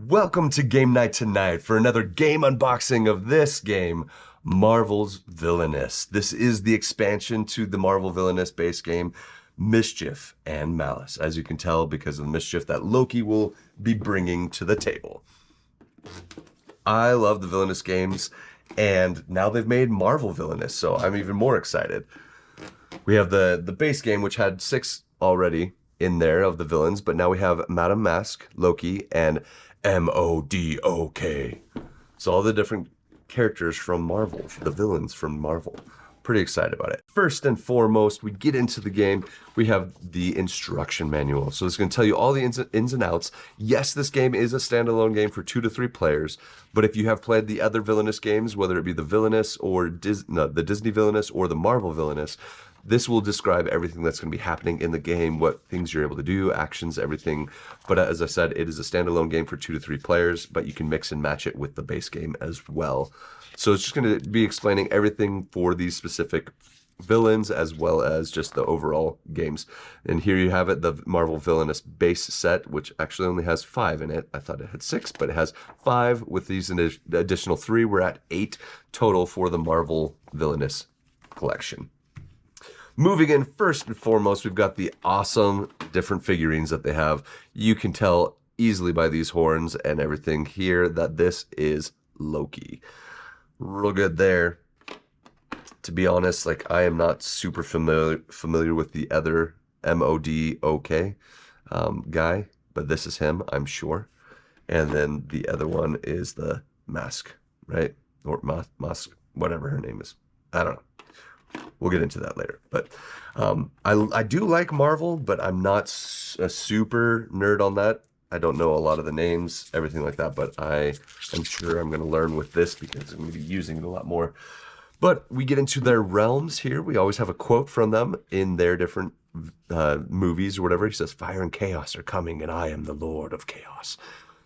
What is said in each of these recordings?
Welcome to game night tonight for another game unboxing of this game, Marvel's Villainous. This is the expansion to the Marvel Villainous base game, Mischief and Malice, as you can tell because of the mischief that Loki will be bringing to the table. I love the Villainous games, and now they've made Marvel Villainous, so I'm even more excited. We have the base game, which had 6 already in there of the villains, but now we have Madam Mask, Loki, and M-O-D-O-K. So all the different characters from Marvel, the villains from Marvel. Pretty excited about it. First and foremost, we get into the game, we have the instruction manual. So it's going to tell you all the ins and outs. Yes, this game is a standalone game for 2 to 3 players, but if you have played the other Villainous games, whether it be the Villainous or the Disney Villainous or the Marvel Villainous, this will describe everything that's going to be happening in the game, what things you're able to do, actions, everything. But as I said, it is a standalone game for 2 to 3 players, but you can mix and match it with the base game as well. So it's just going to be explaining everything for these specific villains as well as just the overall games. And here you have it, the Marvel Villainous base set, which actually only has 5 in it. I thought it had 6, but it has 5. With these additional 3, we're at 8 total for the Marvel Villainous collection. Moving in, first and foremost, we've got the awesome different figurines that they have. You can tell easily by these horns and everything here that this is Loki. Real good there. To be honest, like, I am not super familiar with the other M-O-D-O-K guy, but this is him, I'm sure. And then the other one is the Mask, right? Or Mask, whatever her name is. I don't know. We'll get into that later. But I do like Marvel, but I'm not a super nerd on that. I don't know a lot of the names, everything like that, but I am sure I'm going to learn with this because I'm going to be using it a lot more. But we get into their realms here. We always have a quote from them in their different movies or whatever. He says, "Fire and chaos are coming, and I am the Lord of Chaos,"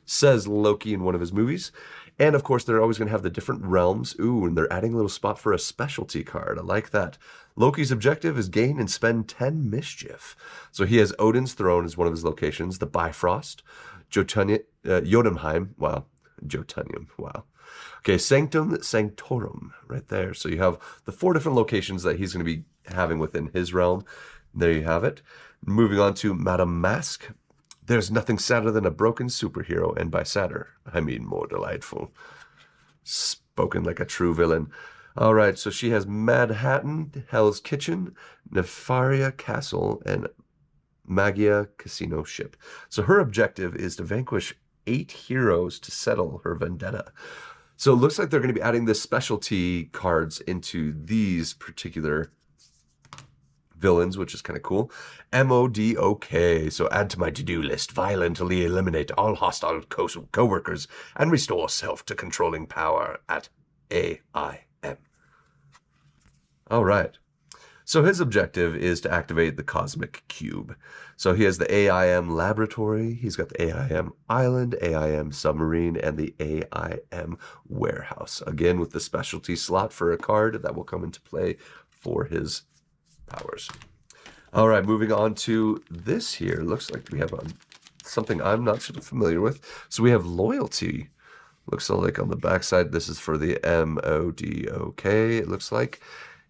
says Loki in one of his movies. And of course, they're always going to have the different realms. Ooh, and they're adding a little spot for a specialty card. I like that. Loki's objective is gain and spend 10 mischief. So he has Odin's Throne as one of his locations, the Bifrost, Jotunheim, wow, Jotunium, wow. Okay, Sanctum Sanctorum, right there. So you have the 4 different locations that he's going to be having within his realm. There you have it. Moving on to Madam Mask. There's nothing sadder than a broken superhero, and by sadder, I mean more delightful. Spoken like a true villain. All right, so she has Manhattan, Hell's Kitchen, Nefaria Castle, and Magia Casino Ship. So her objective is to vanquish 8 heroes to settle her vendetta. So it looks like they're going to be adding the specialty cards into these particular villains, which is kind of cool. M-O-D-O-K. So add to my to-do list. Violently eliminate all hostile co-workers and restore self to controlling power at AIM. All right. So his objective is to activate the Cosmic Cube. So he has the AIM Laboratory, he's got the AIM Island, AIM Submarine, and the AIM Warehouse. Again, with the specialty slot for a card that will come into play for his powers. All right, moving on to this here. Looks like we have something I'm not super familiar with. So we have Loyalty. Looks like on the backside, this is for the M-O-D-O-K, it looks like.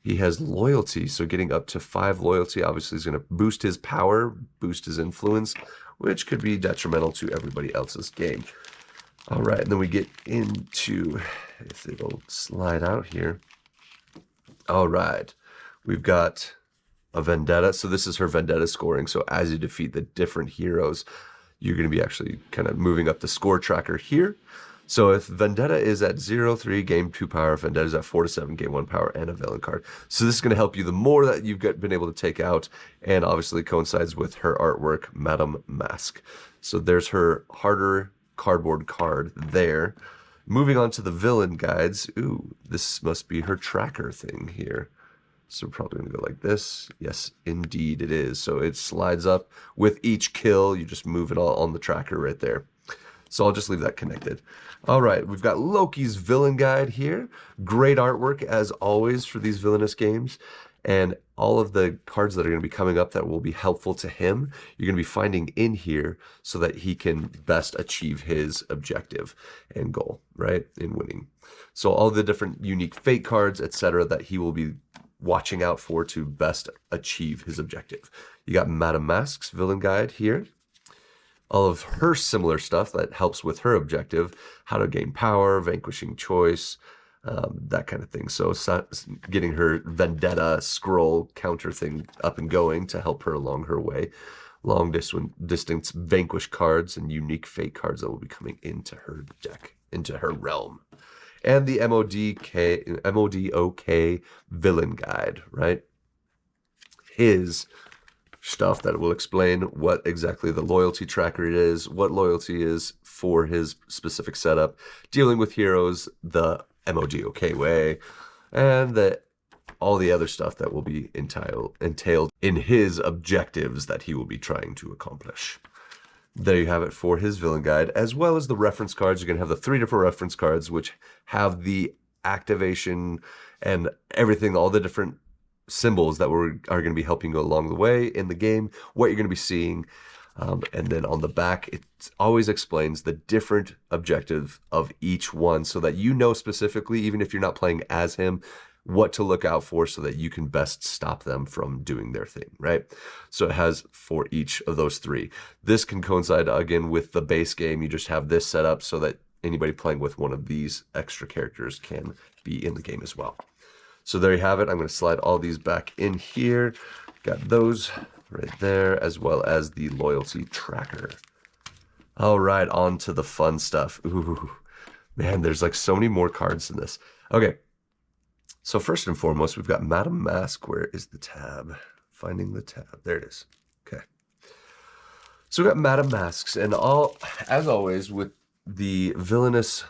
He has Loyalty, so getting up to 5 loyalty obviously is going to boost his power, boost his influence, which could be detrimental to everybody else's game. All right, and then we get into, if it'll slide out here. All right, we've got a vendetta. So this is her vendetta scoring. So as you defeat the different heroes, you're going to be actually kind of moving up the score tracker here. So if vendetta is at 0-3, game 2 power, vendetta is at 4-7, game 1 power, and a villain card. So this is going to help you the more that you've been able to take out, and obviously coincides with her artwork, Madam Mask. So there's her harder cardboard card there. Moving on to the villain guides. Ooh, this must be her tracker thing here. So we're probably going to go like this. Yes, indeed it is. So it slides up with each kill. You just move it all on the tracker right there. So I'll just leave that connected. All right, we've got Loki's villain guide here. Great artwork, as always, for these villainous games. And all of the cards that are going to be coming up that will be helpful to him, you're going to be finding in here so that he can best achieve his objective and goal, right, in winning. So all the different unique fate cards, etc., that he will be watching out for to best achieve his objective. You got Madame Masque's Villain Guide here. All of her similar stuff that helps with her objective, how to gain power, vanquishing choice, that kind of thing. So getting her vendetta scroll counter thing up and going to help her along her way. Long distance vanquish cards and unique fate cards that will be coming into her deck, into her realm. And the MODOK Villain Guide, right? His stuff that will explain what exactly the loyalty tracker is, what loyalty is for his specific setup, dealing with heroes the MODOK way, and all the other stuff that will be entailed in his objectives that he will be trying to accomplish. There you have it for his villain guide, as well as the reference cards. You're going to have the 3 different reference cards, which have the activation and everything, all the different symbols that are going to be helping you along the way in the game, what you're going to be seeing. And then on the back, it always explains the different objective of each one so that you know specifically, even if you're not playing as him, what to look out for so that you can best stop them from doing their thing, right? So it has for each of those 3. This can coincide, again, with the base game. You just have this set up so that anybody playing with one of these extra characters can be in the game as well. So there you have it. I'm going to slide all these back in here. Got those right there, as well as the loyalty tracker. All right, on to the fun stuff. Ooh, man, there's like so many more cards in this. Okay, so first and foremost, we've got Madame Masque. Where is the tab? Finding the tab. There it is. Okay. So we got Madame Masques, and as always with the villainous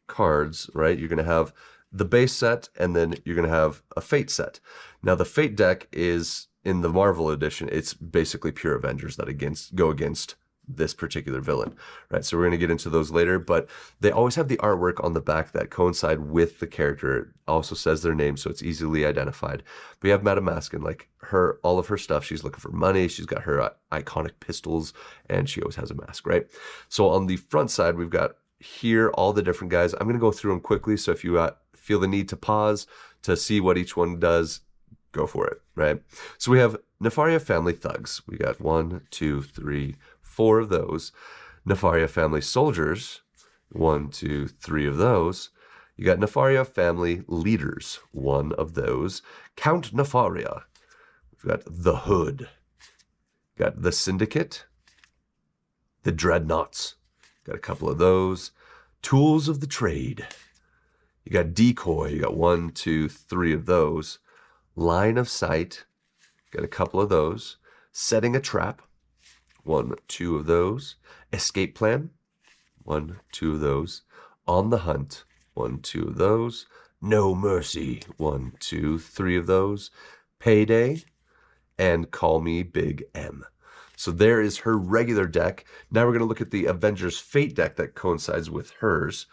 cards, right? You're going to have the base set, and then you're going to have a Fate set. Now, the Fate deck is, in the Marvel edition, it's basically pure Avengers that go against this particular villain, right? So we're going to get into those later, but they always have the artwork on the back that coincide with the character. It also says their name, so it's easily identified. We have Madame Masque, and like all of her stuff, she's looking for money. She's got her iconic pistols, and she always has a mask, right? So on the front side, we've got here all the different guys. I'm going to go through them quickly, so if you feel the need to pause to see what each one does, go for it, right? So we have Nefaria Family Thugs. We got 1, 2, 3, 4 of those. Nefaria Family Soldiers, 1, 2, 3 of those. You got Nefaria Family Leaders, 1 of those. Count Nefaria. We've got the Hood. Got the Syndicate. The Dreadnoughts. Got a couple of those. Tools of the Trade. You got Decoy. You got 1, 2, 3 of those. Line of Sight. Got a couple of those. Setting a Trap. 1, 2 of those. Escape Plan. 1, 2 of those. On the Hunt. 1, 2 of those. No Mercy. 1, 2, 3 of those. Payday. And Call Me Big M. So there is her regular deck. Now we're going to look at the Avengers Fate deck that coincides with hers.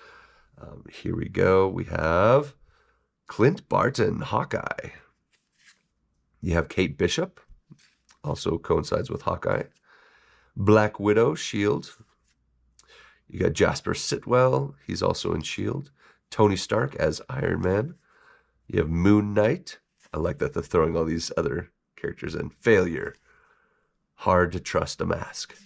Here we go. We have Clint Barton, Hawkeye. You have Kate Bishop, also coincides with Hawkeye. Black Widow, Shield. You got Jasper Sitwell, he's also in Shield. Tony Stark as Iron Man. You have Moon Knight. I like that they're throwing all these other characters in. Failure. Hard to Trust a Mask.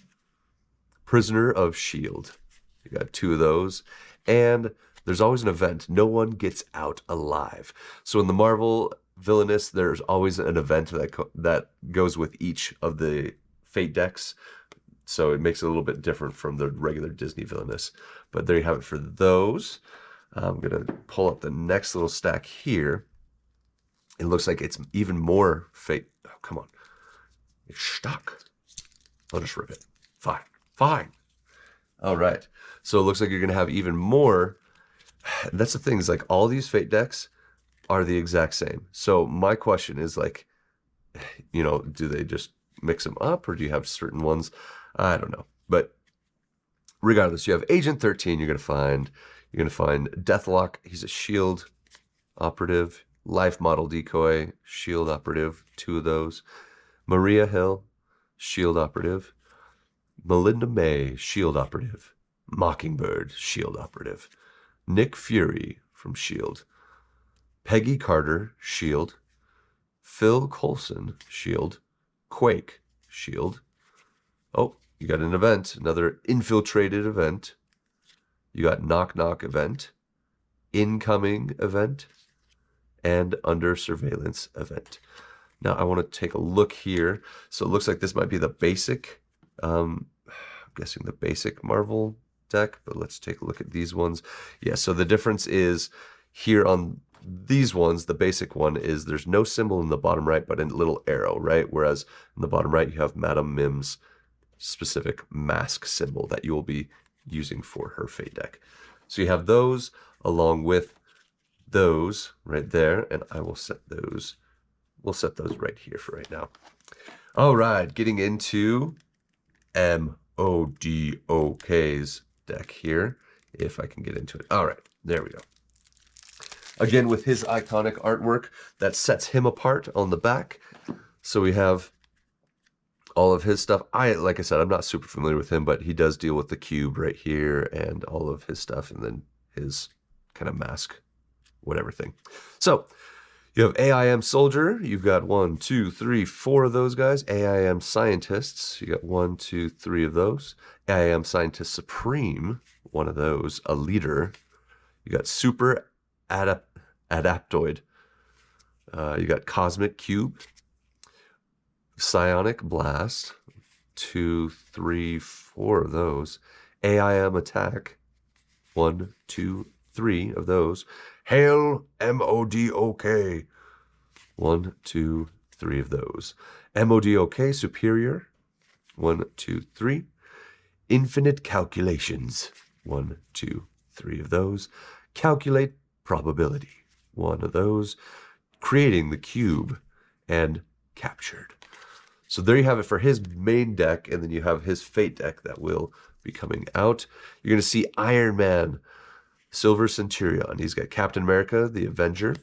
Prisoner of Shield. You got 2 of those. And there's always an event. No one gets out alive. So in the Marvel Villainous, there's always an event that goes with each of the Fate decks. So it makes it a little bit different from the regular Disney Villainous. But there you have it for those. I'm going to pull up the next little stack here. It looks like it's even more Fate. Oh, come on. It's stuck. I'll just rip it. Fine. Fine. All right. So it looks like you're going to have even more. That's the thing, is like all these Fate decks are the exact same. So my question is like, you know, do they just mix them up, or do you have certain ones? I don't know. But regardless, you have Agent 13 you're going to find. You're going to find Deathlock. He's a Shield operative. Life Model Decoy, Shield Operative, 2 of those. Maria Hill, Shield Operative. Melinda May, Shield Operative. Mockingbird, Shield Operative. Nick Fury from Shield. Peggy Carter, Shield. Phil Coulson, Shield. Quake, Shield. Oh, you got an event, another infiltrated event. You got Knock Knock event, incoming event, and under surveillance event. Now I want to take a look here. So it looks like this might be the basic, I'm guessing the basic Marvel deck, but let's take a look at these ones. Yeah, so the difference is here on these ones, the basic one is there's no symbol in the bottom right, but a little arrow, right? Whereas in the bottom right, you have Madame Mim's specific mask symbol that you will be using for her Fate deck. So you have those along with those right there, and I will set those, we'll set those right here for right now. All right, getting into MODOK's deck here, if I can get into it. All right, there we go. Again, with his iconic artwork that sets him apart on the back. So we have all of his stuff. Like I said, I'm not super familiar with him, but he does deal with the cube right here and all of his stuff, and then his kind of mask, whatever thing. So you have AIM Soldier. You've got 1, 2, 3, 4 of those guys. AIM Scientists. You got 1, 2, 3 of those. AIM Scientist Supreme. 1 of those. A Leader. You got Super Adaptoid. You got Cosmic Cube. Psionic Blast, 2, 3, 4 of those. AIM Attack, 1, 2, 3 of those. Hail MODOK, 1, 2, 3 of those. MODOK Superior, 1, 2, 3. Infinite Calculations, 1, 2, 3 of those. Calculate Probability, 1 of those. Creating the Cube, and Captured. So there you have it for his main deck, and then you have his Fate deck that will be coming out. You're going to see Iron Man, Silver Centurion. He's got Captain America, the Avenger,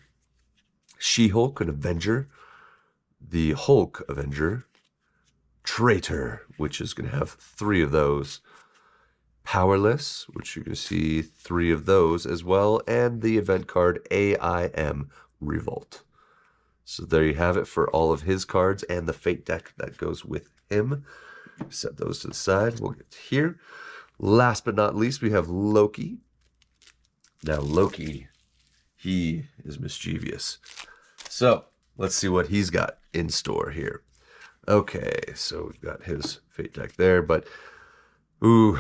She-Hulk, an Avenger, the Hulk Avenger, Traitor, which is going to have 3 of those, Powerless, which you're going to see 3 of those as well, and the event card AIM Revolt. So there you have it for all of his cards and the Fate deck that goes with him. Set those to the side. We'll get to here. Last but not least, we have Loki. Now Loki, he is mischievous. So let's see what he's got in store here. Okay, so we've got his Fate deck there, but ooh,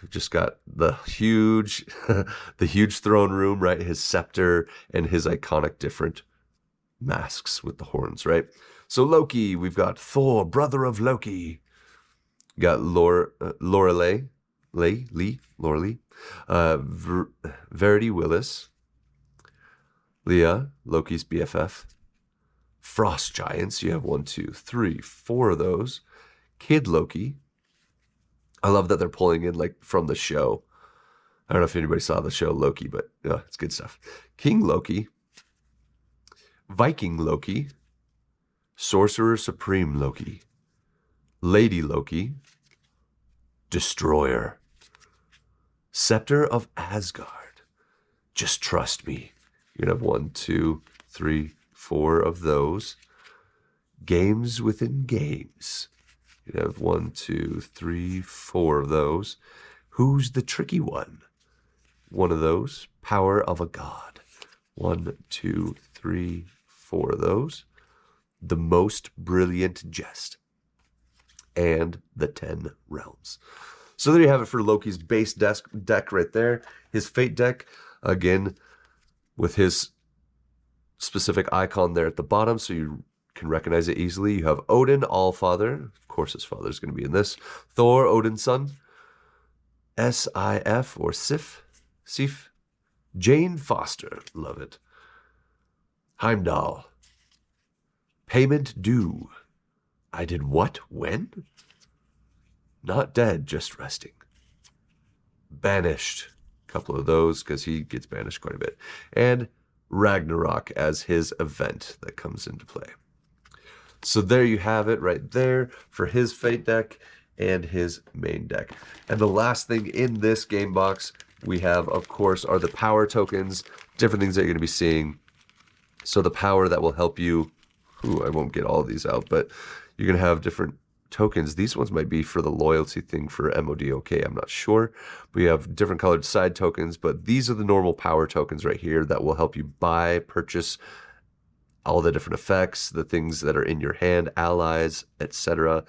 we've just got the huge, the huge throne room, right? His scepter and his iconic different masks with the horns, right? So Loki, we've got Thor, brother of Loki. We got Lorelei, Verity Willis, Leah, Loki's BFF, Frost Giants. You have 1, 2, 3, 4 of those. Kid Loki. I love that they're pulling in like from the show. I don't know if anybody saw the show Loki, but it's good stuff. King Loki. Viking Loki, Sorcerer Supreme Loki, Lady Loki, Destroyer, Scepter of Asgard. Just trust me. You're going to have 1, 2, 3, 4 of those. Games within games. You're going to have 1, 2, 3, 4 of those. Who's the tricky one? 1 of those. Power of a God. 1, 2, 3, 4 of those. The Most Brilliant Jest. And the 10 Realms. So there you have it for Loki's base deck right there. His Fate deck, again, with his specific icon there at the bottom, so you can recognize it easily. You have Odin, Allfather. Of course, his father is going to be in this. Thor, Odin's son. Sif or Sif. Jane Foster, love it. Heimdall. Payment due. I did what? When? Not dead, just resting. Banished. A couple of those, because he gets banished quite a bit. And Ragnarok as his event that comes into play. So there you have it right there for his Fate deck and his main deck. And the last thing in this game box we have, of course, are the power tokens, different things that you're going to be seeing. So the power that will help you, I won't get all these out, but you're going to have different tokens. These ones might be for the loyalty thing for MODOK, I'm not sure. We have different colored side tokens, but these are the normal power tokens right here that will help you buy, purchase all the different effects, the things that are in your hand, allies, etc.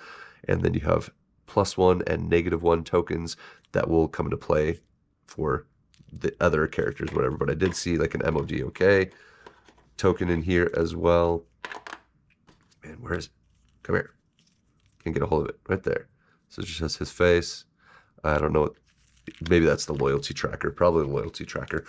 And then you have +1 and -1 tokens that will come into play for the other characters, whatever. But I did see like an MODOK token in here as well. And where is it? Come here. Can't get a hold of it. Right there. So it just has his face. I don't know what, maybe that's the loyalty tracker, probably the loyalty tracker.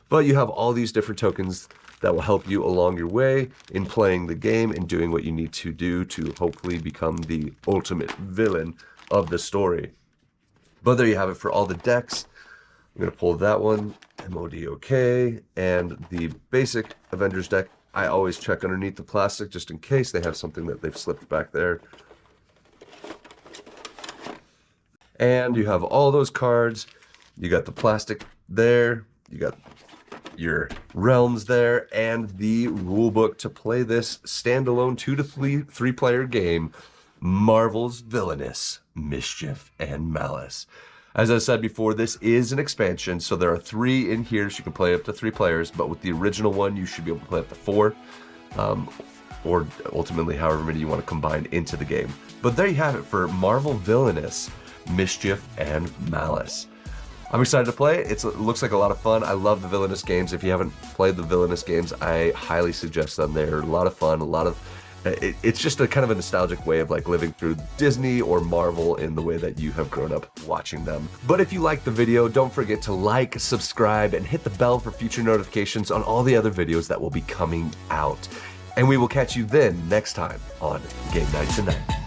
But you have all these different tokens that will help you along your way in playing the game and doing what you need to do to hopefully become the ultimate villain of the story. But there you have it for all the decks. I'm going to pull that one, MODOK, and the basic Avengers deck. I always check underneath the plastic just in case they have something that they've slipped back there. And you have all those cards. You got the plastic there. You got your realms there and the rule book to play this standalone 2 to 3 player game, Marvel's Villainous, Mischief and Malice. As I said before, this is an expansion, so there are 3 in here, so you can play up to 3 players, but with the original one, you should be able to play up to 4, or ultimately however many you want to combine into the game. But there you have it for Marvel Villainous, Mischief and Malice. I'm excited to play it. It looks like a lot of fun. I love the Villainous games. If you haven't played the Villainous games, I highly suggest them. They're a lot of fun, it's just a kind of a nostalgic way of like living through Disney or Marvel in the way that you have grown up watching them. But if you liked the video, don't forget to like, subscribe, and hit the bell for future notifications on all the other videos that will be coming out. And we will catch you then next time on Game Night Tonight.